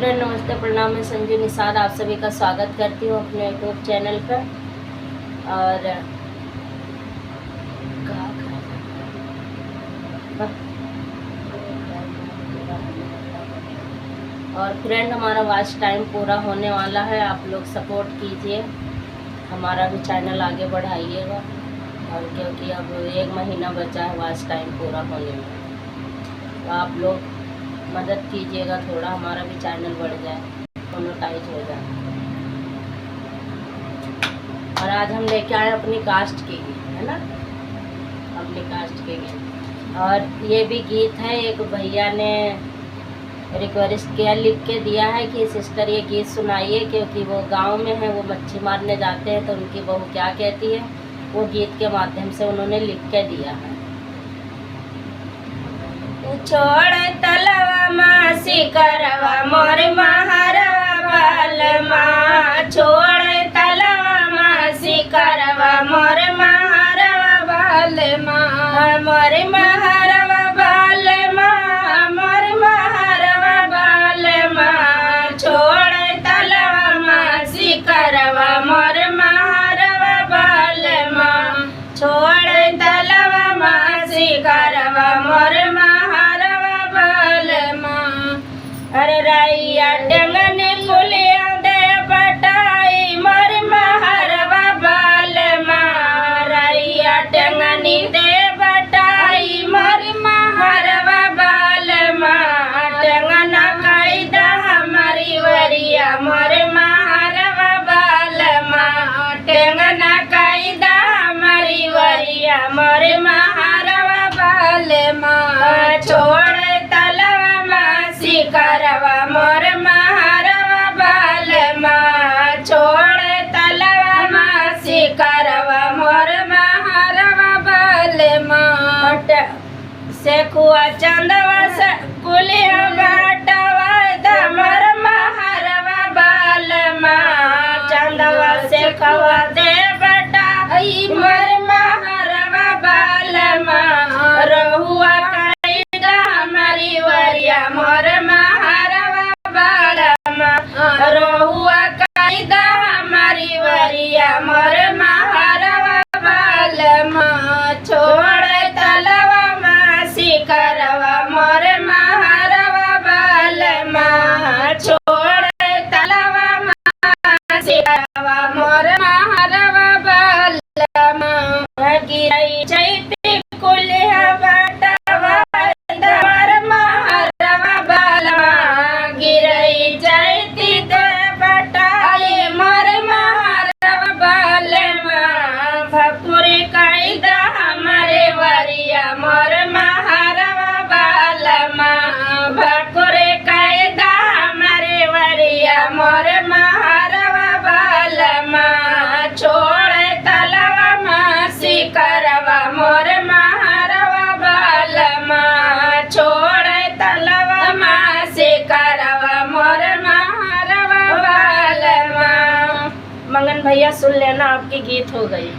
Friend, नमस्ते, प्रणाम। मैं संजू निषाद आप सभी का स्वागत करती हूँ अपने यूट्यूब चैनल पर। और फ्रेंड, हमारा वॉच टाइम पूरा होने वाला है। आप लोग सपोर्ट कीजिए, हमारा भी चैनल आगे बढ़ाइएगा। और क्योंकि अब 1 महीना बचा है वॉच टाइम पूरा होने में, तो आप लोग मदद कीजिएगा, थोड़ा हमारा भी चैनल बढ़ जाए, मोनेटाइज हो जाए। और आज हम लेके आए अपनी कास्ट के गीत, है ना, अपनी कास्ट के गीत। और ये भी गीत है, एक भैया ने रिक्वेस्ट किया, लिख के दिया है कि सिस्टर ये गीत सुनाइए, क्योंकि वो गांव में है, वो मच्छी मारने जाते हैं, तो उनकी बहू क्या कहती है, वो गीत के माध्यम से उन्होंने लिख के दिया है। छोड़ तलवा मासी करवा मोर महारवा बालमा, छोड़ तलवा मासी करवा मोर महारवा बालमा, मोर महारवा बालमा, मोर महारवा बालमा, छोड़ तलवा मासी करवा मोर महारवा बालमा, छोड़ तलवा मासी करवा मोर अरे राइया डंगन कुलिया दे बटाई मोर महारवा बालमा, राइया डंगनी दे बटाई मोर महारवा बालमा, डंगना कायदा हमारी वरिया मोर महारवा बालमा, डंगना कायदा हमारी वरिया मोर महारवा बालमा, छोड़ करवा मोर महारवा बालमा, छोड़ तलवा मासी करवा मोर महारवा बालमा, सेखुआ चंदवा से कुलिया बाटवा दमर महारवा बालमा, चंदवा से खवा दे बटा मोर महारवा बालमा, रहुआ कायदा हमारी वरिया मोर रहुआ कायदा हमारी वरिया मोर महारवा बालमा, छोड़ तलवा मासी करवा मोर महारवा बालमा, छोड़ तलवा मासी करवा मोर महारवा बालमा, गिरई चैती कुलिया बटवा दमर महारवा बालमा, गिरई चैती भकुरी कायदा हमारे वरिया मोर महारवा बालमा, भकुरी कायदा हमारे वरिया मोर महारवा बालमा, छोड़ तलवा मासी करवा मोर महारवा बालमा, छोड़ तलवा मासी करवा मोर महारवा बालमा। मंगन भैया सुन लेना, आपकी गीत हो गई।